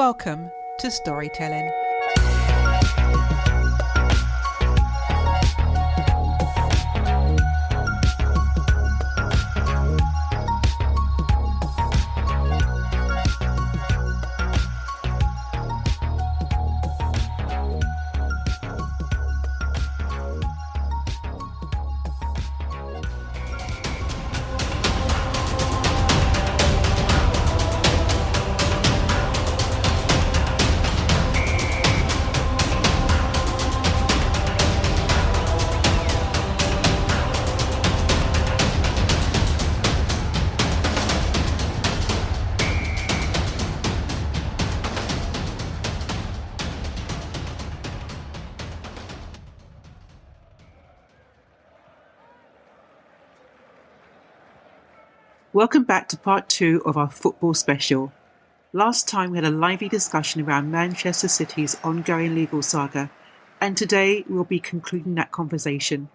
Welcome to Storytelling. Welcome back to part 2 of our football special. Last time we had a lively discussion around Manchester City's ongoing legal saga, and today we'll be concluding that conversation.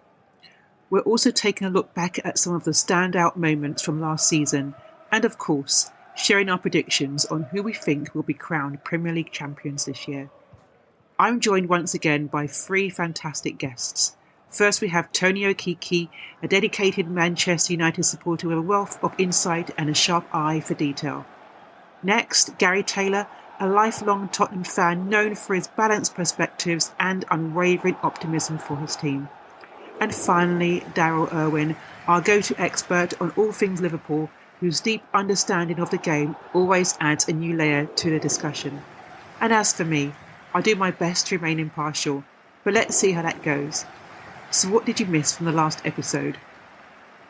We're also taking a look back at some of the standout moments from last season, and of course, sharing our predictions on who we think will be crowned Premier League champions this year. I'm joined once again by 3 fantastic guests. First, we have Tony Okeke, a dedicated Manchester United supporter with a wealth of insight and a sharp eye for detail. Next, Gary Taylor, a lifelong Tottenham fan known for his balanced perspectives and unwavering optimism for his team. And finally, Darrell Irwin, our go-to expert on all things Liverpool, whose deep understanding of the game always adds a new layer to the discussion. And as for me, I'll do my best to remain impartial, but let's see how that goes. So what did you miss from the last episode?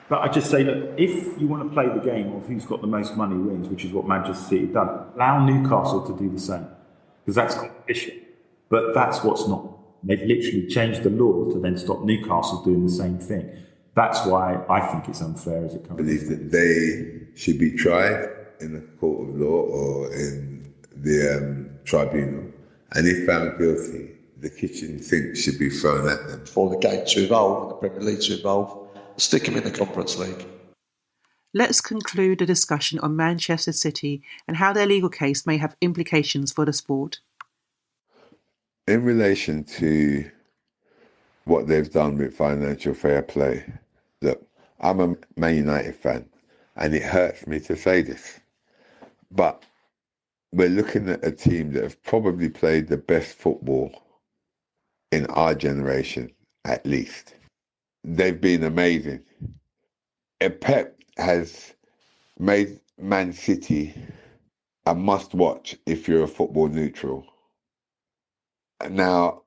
But I just say that if you want to play the game of who's got the most money wins, which is what Manchester City have done, allow Newcastle to do the same, because that's competition. But that's what's not. They've literally changed the law to then stop Newcastle doing the same thing. That's why I think it's unfair as it comes. I believe that they should be tried in the court of law or in the tribunal, and if found guilty, the kitchen sink should be thrown at them. For the game to evolve and the Premier League to evolve, stick them in the Conference League. Let's conclude the discussion on Manchester City and how their legal case may have implications for the sport. In relation to what they've done with financial fair play, look, I'm a Man United fan, and it hurts me to say this, but we're looking at a team that have probably played the best football in our generation, at least. They've been amazing. And Pep has made Man City a must-watch if you're a football neutral. Now,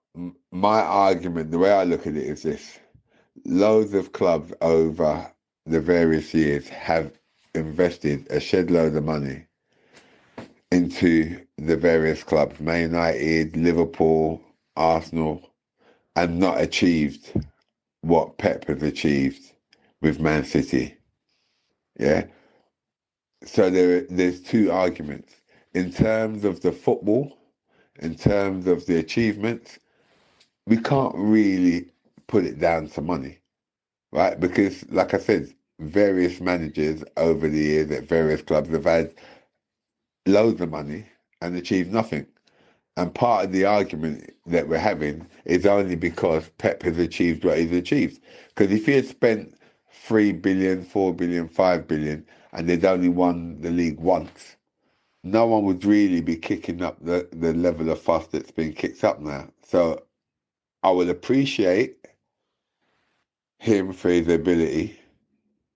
my argument, the way I look at it is this. Loads of clubs over the various years have invested a shed load of money into the various clubs, Man United, Liverpool, Arsenal, and not achieved what Pep has achieved with Man City. Yeah? So there's 2 arguments. In terms of the football, in terms of the achievements, we can't really put it down to money, right? Because, like I said, various managers over the years at various clubs have had loads of money and achieved nothing. And part of the argument that we're having is only because Pep has achieved what he's achieved. Because if he had spent 3 billion, 4 billion, 5 billion, and they'd only won the league once, no one would really be kicking up the level of fuss that's been kicked up now. So I would appreciate him for his ability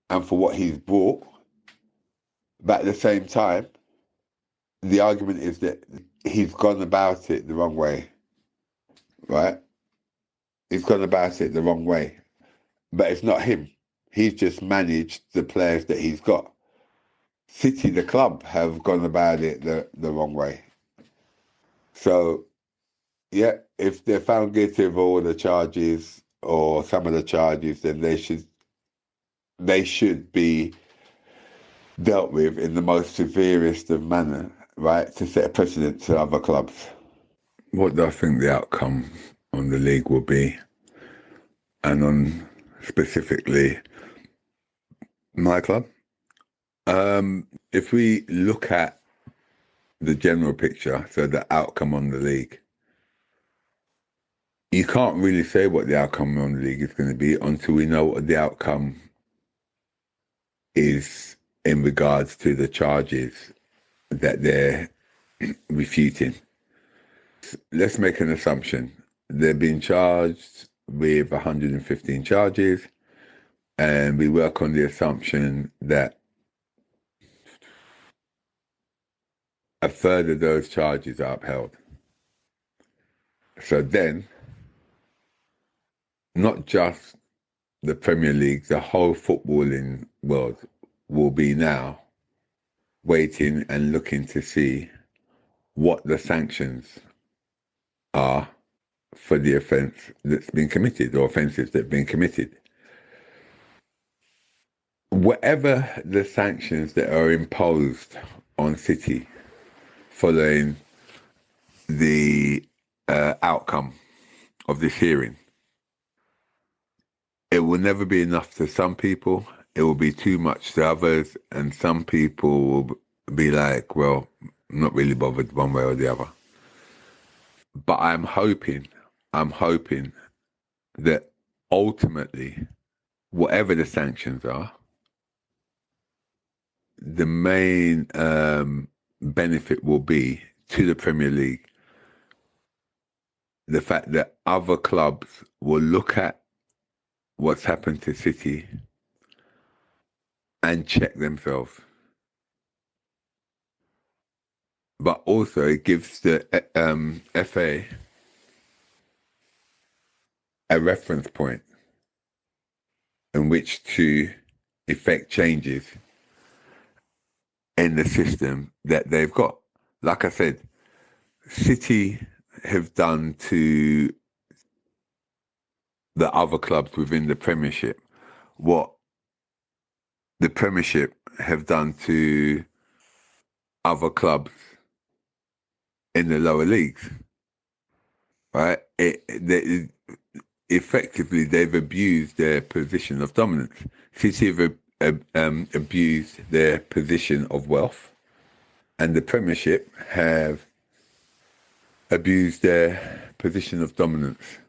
and for what he's brought. But at the same time, the argument is that he's gone about it the wrong way, right? He's gone about it the wrong way. But it's not him. He's just managed the players that he's got. City, the club, have gone about it the wrong way. So, yeah, if they're found guilty of all the charges or some of the charges, then they should be dealt with in the most severest of manner, right, to set a precedent to other clubs. What do I think the outcome on the league will be, and on specifically my club? If we look at the general picture, so the outcome on the league. You can't really say what the outcome on the league is going to be until we know what the outcome is in regards to the charges that they're refuting. Let's make an assumption. They're being charged with 115 charges, and we work on the assumption that a third of those charges are upheld. So then, not just the Premier League, the whole footballing world will be now waiting and looking to see what the sanctions are for the offence that's been committed, or offences that have been committed. Whatever the sanctions that are imposed on City following the outcome of this hearing, it will never be enough to some people, it will be too much to others, and some people will be like, well, I'm not really bothered one way or the other. But I'm hoping that ultimately, whatever the sanctions are, the main benefit will be to the Premier League the fact that other clubs will look at what's happened to City and check themselves. But also it gives the FA a reference point in which to effect changes in the system that they've got. Like I said, City have done to the other clubs within the Premiership what the Premiership have done to other clubs in the lower leagues, right? Effectively, they've abused their position of dominance. City have abused their position of wealth, and the Premiership have abused their position of dominance.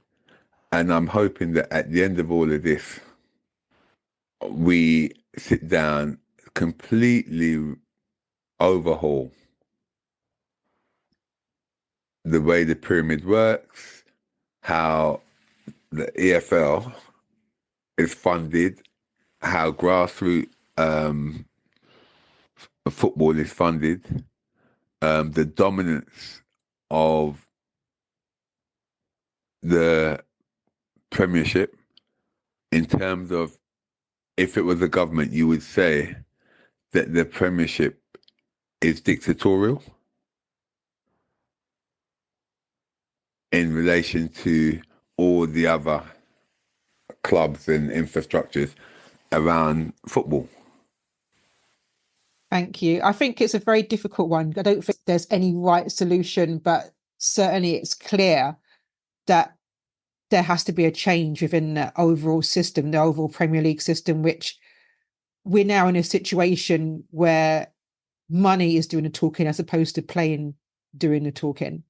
And I'm hoping that at the end of all of this, we sit down, completely overhaul the way the pyramid works, how the EFL is funded, how grassroots football is funded, the dominance of the Premiership in terms of, if it was a government, you would say that the Premiership is dictatorial in relation to all the other clubs and infrastructures around football. Thank you. I think it's a very difficult one. I don't think there's any right solution, but certainly it's clear that there has to be a change within the overall system, the overall Premier League system, which we're now in a situation where money is doing the talking as opposed to playing doing the talking.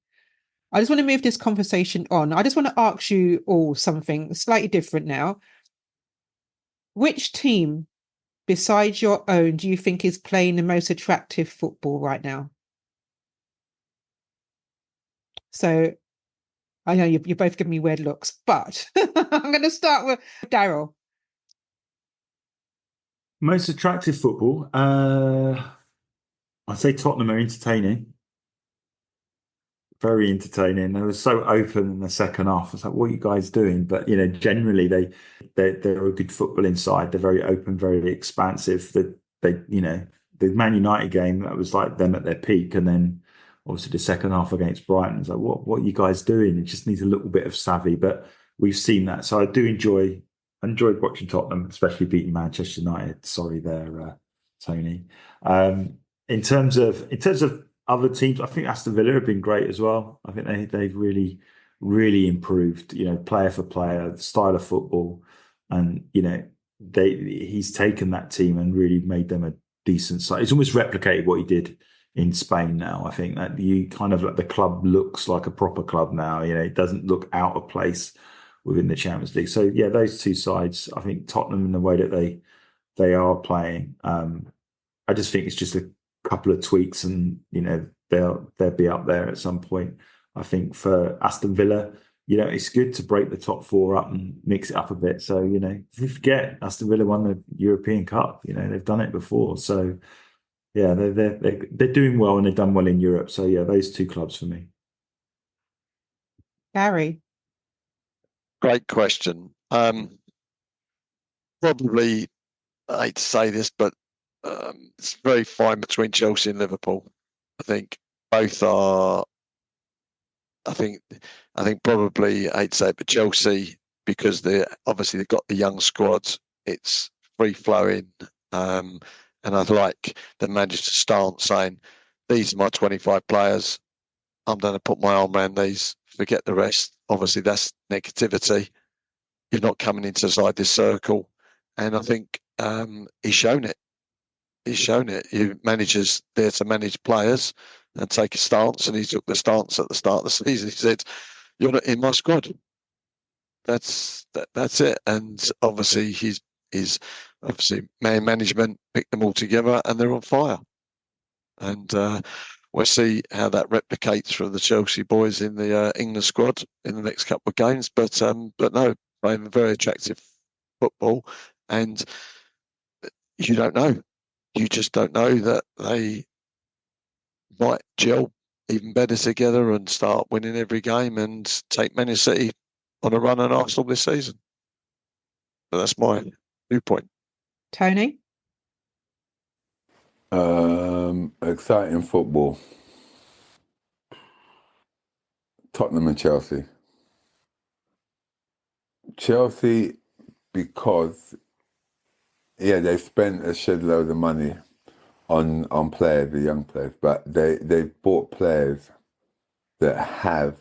I just want to move this conversation on. I just want to ask you all something slightly different now. Which team besides your own do you think is playing the most attractive football right now? So I know you're both giving me weird looks, but I'm going to start with Darrell. Most attractive football? I'd say Tottenham are entertaining. Very entertaining. They were so open in the second half. I was like, what are you guys doing? But, generally they're a good football inside. They're very open, very expansive. The Man United game, that was like them at their peak. And then obviously the second half against Brighton, it's like, what are you guys doing? It just needs a little bit of savvy, but we've seen that. So I enjoyed watching Tottenham, especially beating Manchester United. Sorry there, Tony. In terms of other teams, I think Aston Villa have been great as well. I think they've really, really improved, player for player, the style of football. And, he's taken that team and really made them a decent side. He's almost replicated what he did in Spain now. I think that you kind of like the club looks like a proper club now. It doesn't look out of place within the Champions League. So yeah, those two sides. I think Tottenham in the way that they are playing. I just think it's just a couple of tweaks, and they'll be up there at some point. I think for Aston Villa, it's good to break the top four up and mix it up a bit. So if you forget, Aston Villa won the European Cup. They've done it before. So yeah, they're doing well, and they've done well in Europe. So yeah, those two clubs for me. Gary. Great question. Probably, I hate to say this, but it's very fine between Chelsea and Liverpool. I think both are. I think probably, I hate to say it, but Chelsea, because they've got the young squad, it's free flowing. And I'd like the manager's stance saying, "These are my 25 players. I'm going to put my arm around these. Forget the rest." Obviously, that's negativity. You're not coming inside this circle, and I think he's shown it. He's shown it. Managers there to manage players and take a stance, and he took the stance at the start of the season. He said, "You're not in my squad." That's it. And obviously, he's obviously man management picked them all together, and they're on fire. And we'll see how that replicates for the Chelsea boys in the England squad in the next couple of games. But no, playing very attractive football, and you don't know. You just don't know that they might gel even better together and start winning every game and take Man City on a run on Arsenal this season. But that's my viewpoint. Tony? Exciting football. Tottenham and Chelsea. Chelsea, because they've spent a shed load of money on players, the young players, but they've bought players that have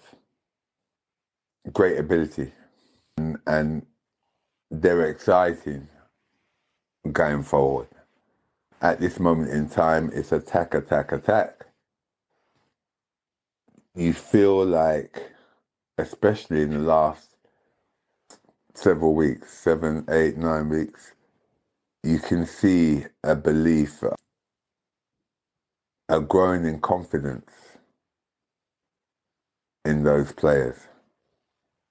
great ability, and they're exciting going forward. At this moment in time, it's attack, attack, attack. You feel like, especially in the last several weeks, 7, 8, 9 weeks, you can see a belief, a growing in confidence in those players.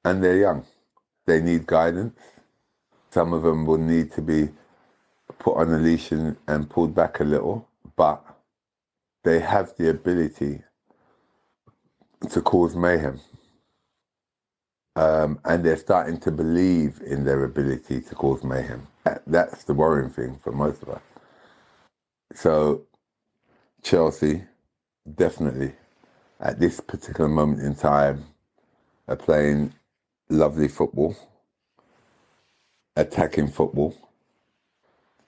And they're young. They need guidance. Some of them will need to be put on a leash and pulled back a little, but they have the ability to cause mayhem. And they're starting to believe in their ability to cause mayhem. That's the worrying thing for most of us. So Chelsea, definitely, at this particular moment in time, are playing lovely football, attacking football.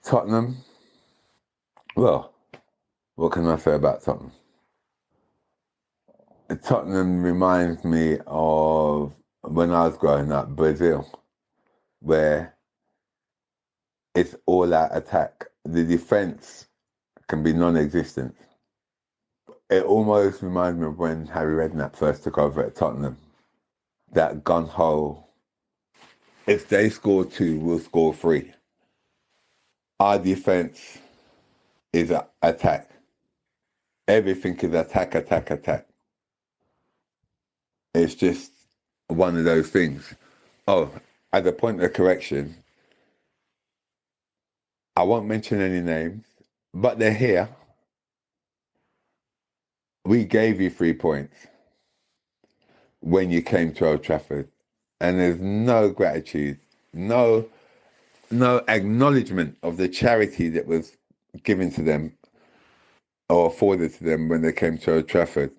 Tottenham, well, what can I say about Tottenham? Tottenham reminds me of when I was growing up, Brazil, where it's all out attack. The defence can be non-existent. It almost reminds me of when Harry Redknapp first took over at Tottenham. That gun-ho, if they score 2, we'll score 3. Our defence is attack. Everything is attack, attack, attack. It's just one of those things. Oh, as a point of correction, I won't mention any names, but they're here. We gave you 3 points when you came to Old Trafford, and there's no gratitude, no acknowledgement of the charity that was given to them or afforded to them when they came to Old Trafford.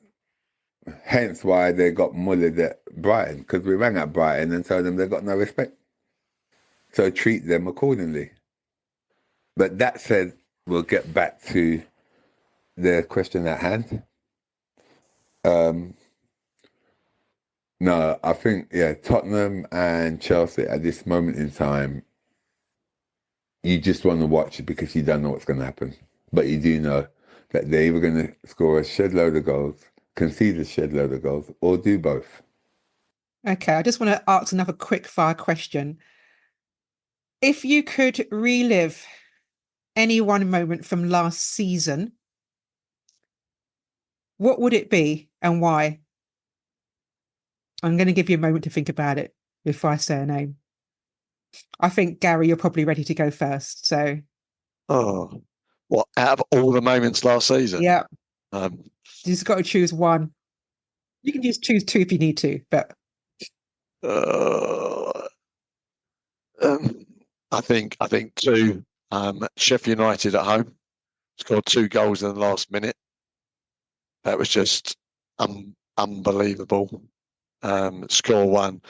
Hence why they got mullered at Brighton, because we rang at Brighton and told them they got no respect. So treat them accordingly. But that said, we'll get back to the question at hand. No, I think, Tottenham and Chelsea at this moment in time, you just want to watch it because you don't know what's going to happen. But you do know that they're either going to score a shed load of goals, concede a shed load of goals, or do both. Okay, I just want to ask another quick fire question. If you could relive any one moment from last season, what would it be and why? I'm going to give you a moment to think about it before I say a name. I think, Gary, you're probably ready to go first. So, Oh, what out of all the moments last season? yeah, Um, you just got to choose one. You can just choose two if you need to, but uh, um, I think two. Sheffield United at home scored 2 goals in the last minute. That was just unbelievable. Score one,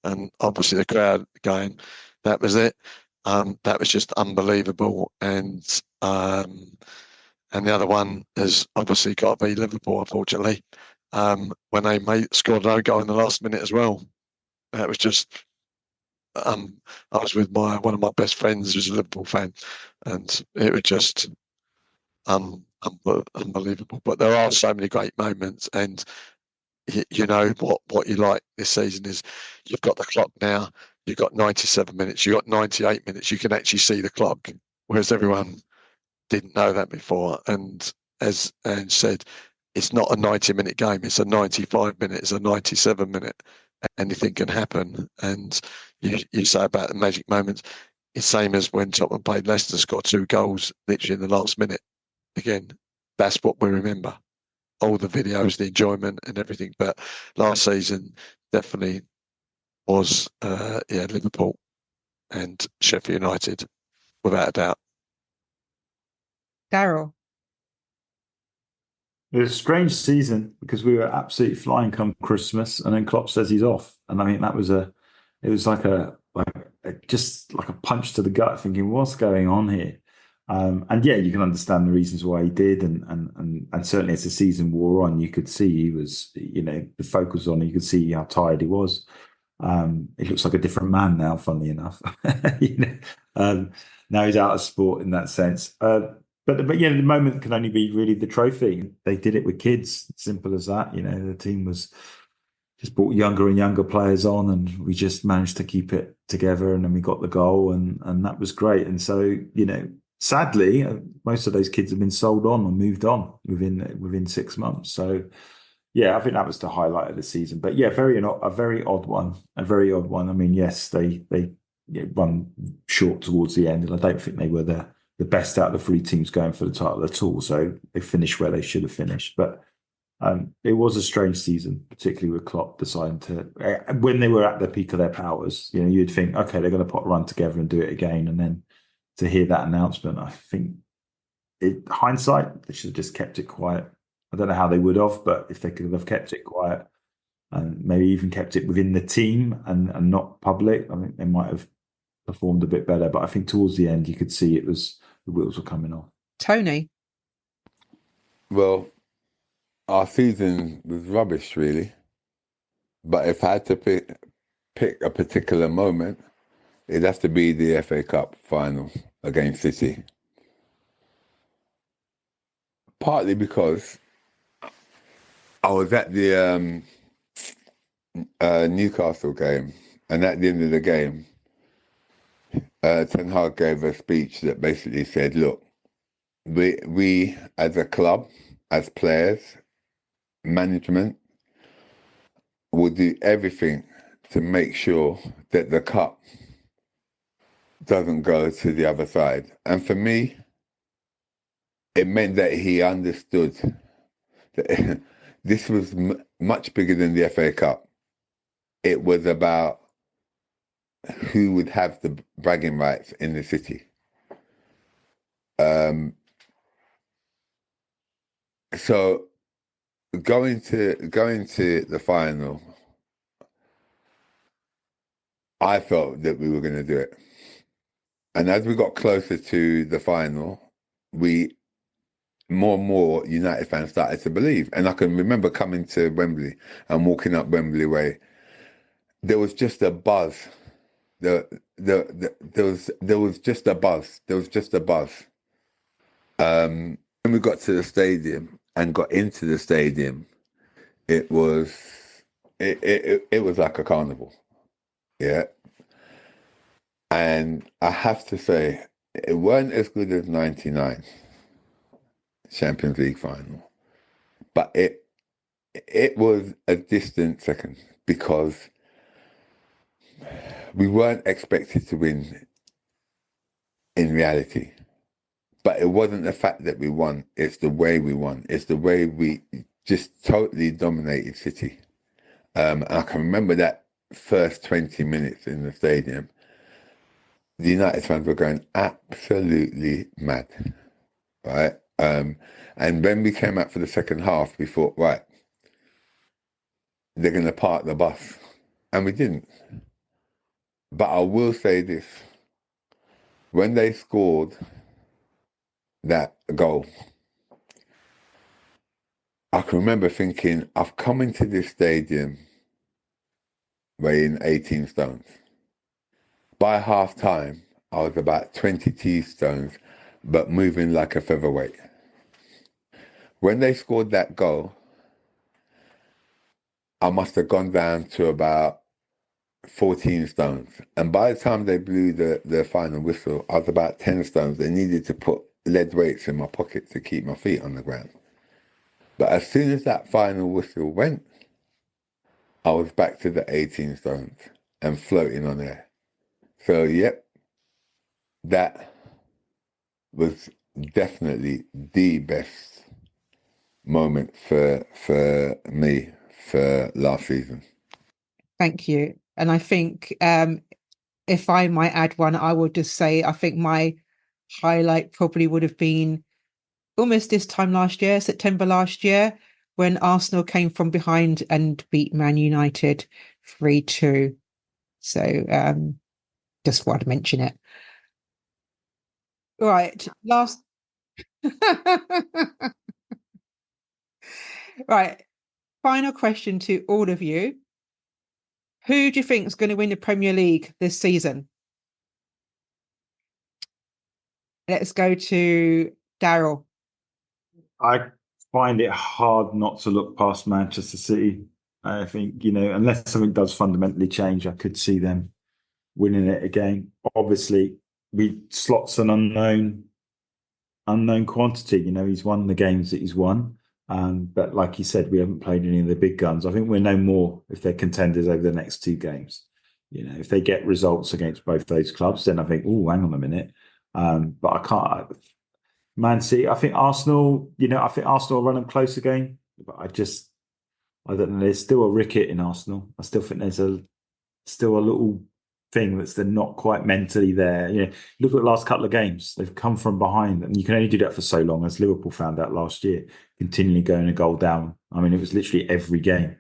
and obviously the crowd going. That was it. That was just unbelievable. And the other one has obviously got to be Liverpool, unfortunately, when they scored an own goal in the last minute as well. That was just. I was with one of my best friends who's a Liverpool fan, and it was just unbelievable. But there are so many great moments, and you know what you like this season is you've got the clock now. You've got 97 minutes. You've got 98 minutes. You can actually see the clock, whereas everyone didn't know that before. And as Ange said, it's not a 90-minute game. It's a 95-minute. It's a 97-minute. Anything can happen. And you say about the magic moments, it's same as when Tottenham played Leicester, scored 2 goals literally in the last minute. Again, that's what we remember. All the videos, the enjoyment and everything. But last season definitely was Liverpool and Sheffield United, without a doubt. Darrell. It was a strange season because we were absolutely flying come Christmas, and then Klopp says he's off, and I mean it was just like a punch to the gut, thinking what's going on here, and yeah, you can understand the reasons why he did, and certainly as the season wore on, you could see he was, the focus on, you could see how tired he was. He looks like a different man now, funnily enough. you know, now he's out of sport in that sense. But yeah, the moment can only be really the trophy. They did it with kids, simple as that. The team was just brought younger and younger players on, and we just managed to keep it together. And then we got the goal, and that was great. And so, sadly, most of those kids have been sold on and moved on within 6 months. So, yeah, I think that was the highlight of the season. But yeah, a very odd one, a very odd one. I mean, yes, they run short towards the end, and I don't think they were the best out of the three teams going for the title at all. So they finished where they should have finished. But it was a strange season, particularly with Klopp deciding to, when they were at the peak of their powers, you'd think, okay, they're going to put a run together and do it again. And then to hear that announcement, I think, hindsight, they should have just kept it quiet. I don't know how they would have, but if they could have kept it quiet and maybe even kept it within the team and not public, I think they might have performed a bit better. But I think towards the end, you could see the wheels were coming off. Tony. Well, our season was rubbish, really. But if I had to pick a particular moment, it'd have to be the FA Cup final against City. Partly because I was at the Newcastle game, and at the end of the game, Ten Hag gave a speech that basically said, look, we as a club, as players, management, will do everything to make sure that the cup doesn't go to the other side. And for me, it meant that he understood that this was much bigger than the FA Cup. It was about who would have the bragging rights in the city. So going to the final, I felt that we were going to do it. And as we got closer to the final, more and more United fans started to believe. And I can remember coming to Wembley and walking up Wembley Way. There was just a buzz. There was just a buzz. There was just a buzz. when we got to the stadium and got into the stadium, it was it was like a carnival, yeah. And I have to say, it weren't as good as '99 Champions League final, but it was a distant second because we weren't expected to win in reality. But it wasn't the fact that we won, it's the way we won. It's the way we just totally dominated City. And I can remember that first 20 minutes in the stadium, the United fans were going absolutely mad, right? And when we came out for the second half, we thought, right, they're going to park the bus. And we didn't. But I will say this, when they scored that goal, I can remember thinking, I've come into this stadium weighing 18 stones. By half time, I was about 22 stones, but moving like a featherweight. When they scored that goal, I must have gone down to about 14 stones. And by the time they blew the final whistle, I was about 10 stones. They needed to put lead weights in my pocket to keep my feet on the ground. But as soon as that final whistle went, I was back to the 18 stones and floating on air. So, yep, that was definitely the best moment for me for last season. Thank you. And I think if I might add one, I would just say I think my highlight probably would have been almost this time last year, September last year, when Arsenal came from behind and beat Man United 3-2. So just thought I'd mention it. Right, last. Right, final question to all of you. Who do you think is going to win the Premier League this season? Let's go to Darrell. I find it hard not to look past Manchester City. I think, unless something does fundamentally change, I could see them winning it again. Obviously, slots an unknown quantity. He's won the games that he's won. But like you said, we haven't played any of the big guns. I think we'll know more if they're contenders over the next two games. If they get results against both those clubs, then I think, oh, hang on a minute. But I can't. Man City, I think Arsenal, will run them close again. But I don't know. There's still a ricket in Arsenal. I still think there's still a little thing that's they're not quite mentally there. Look at the last couple of games. They've come from behind, and you can only do that for so long, as Liverpool found out last year, continually going a goal down. I mean, it was literally every game.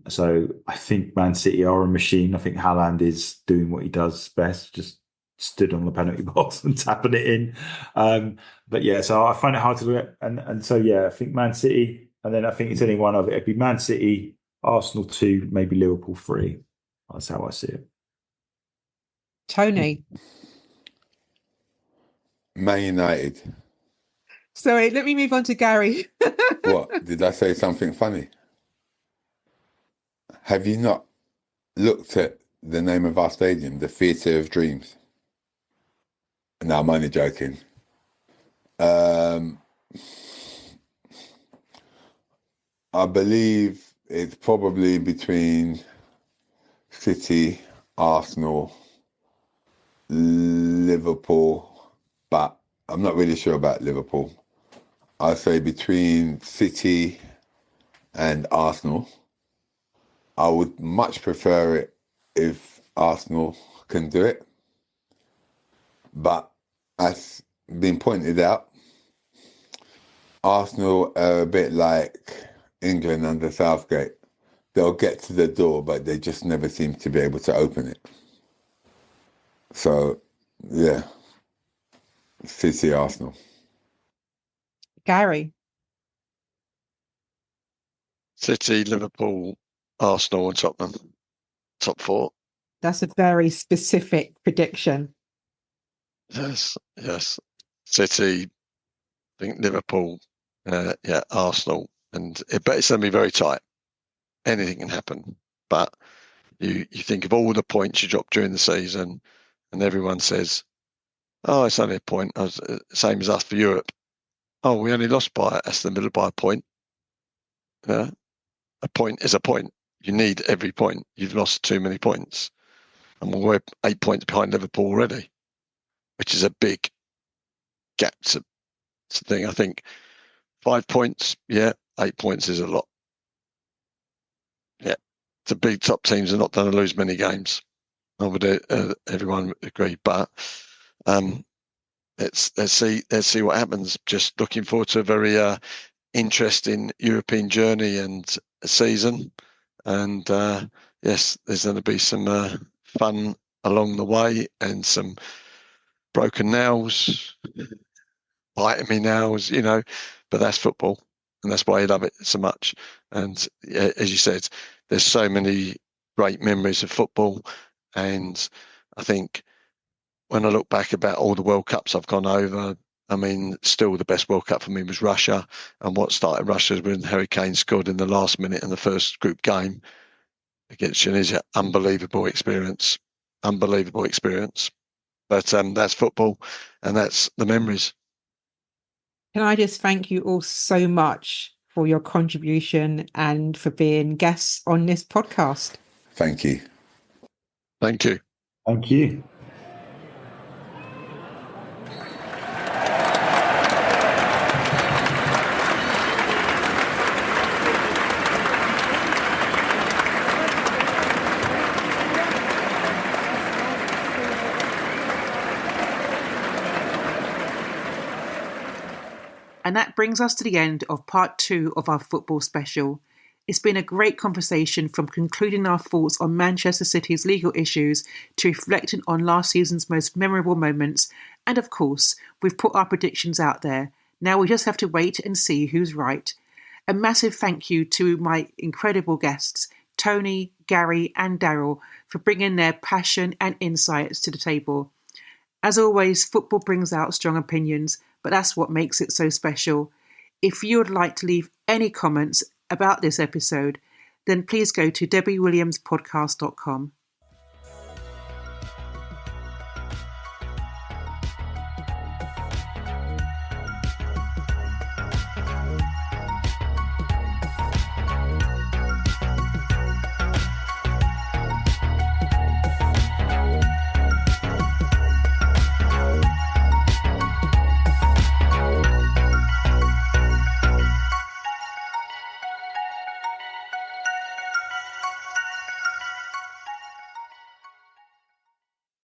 So I think Man City are a machine. I think Haaland is doing what he does best, just stood on the penalty box and tapping it in. But yeah, so I find it hard to do it. And so, yeah, I think Man City, and then I think it's only one of it. It'd be Man City, Arsenal 2, maybe Liverpool 3. That's how I see it. Tony. Man United. Sorry, let me move on to Gary. What? Did I say something funny? Have you not looked at the name of our stadium, the Theatre of Dreams? No, I'm only joking. I believe it's probably between City, Arsenal, Liverpool, but I'm not really sure about Liverpool. I'd say between City and Arsenal. I would much prefer it if Arsenal can do it. But as been pointed out, Arsenal are a bit like England under Southgate. They'll get to the door, but they just never seem to be able to open it. So, yeah, City, Arsenal. Gary. City, Liverpool, Arsenal and Tottenham. Top 4. That's a very specific prediction. Yes. City, I think Liverpool, Arsenal, but it's going to be very tight. Anything can happen. But you think of all the points you dropped during the season, and everyone says, "Oh, it's only a point." Same as us for Europe. Oh, we only lost by Aston Villa by a point. A point is a point. You need every point. You've lost too many points, and we're 8 points behind Liverpool already, which is a big gap to thing. I think 5 points, 8 points is a lot. Yeah, the big top teams are not going to lose many games. I would everyone agree, but let's see what happens. Just looking forward to a very interesting European journey and season, and yes, there's going to be some fun along the way and some broken nails, biting me nails, but that's football, and that's why I love it so much. And as you said, there's so many great memories of football, and I think when I look back about all the World Cups I've gone over, I mean, still the best World Cup for me was Russia. And what started Russia was when Harry Kane scored in the last minute in the first group game against Tunisia. Unbelievable experience. But that's football, and that's the memories. Can I just thank you all so much for your contribution and for being guests on this podcast? Thank you. Thank you. Thank you. And that brings us to the end of part 2 of our football special. It's been a great conversation, from concluding our thoughts on Manchester City's legal issues to reflecting on last season's most memorable moments. And of course, we've put our predictions out there. Now we just have to wait and see who's right. A massive thank you to my incredible guests, Tony, Gary and Darrell, for bringing their passion and insights to the table. As always, football brings out strong opinions, but that's what makes it so special. If you would like to leave any comments about this episode, then please go to debbiewilliamspodcast.com.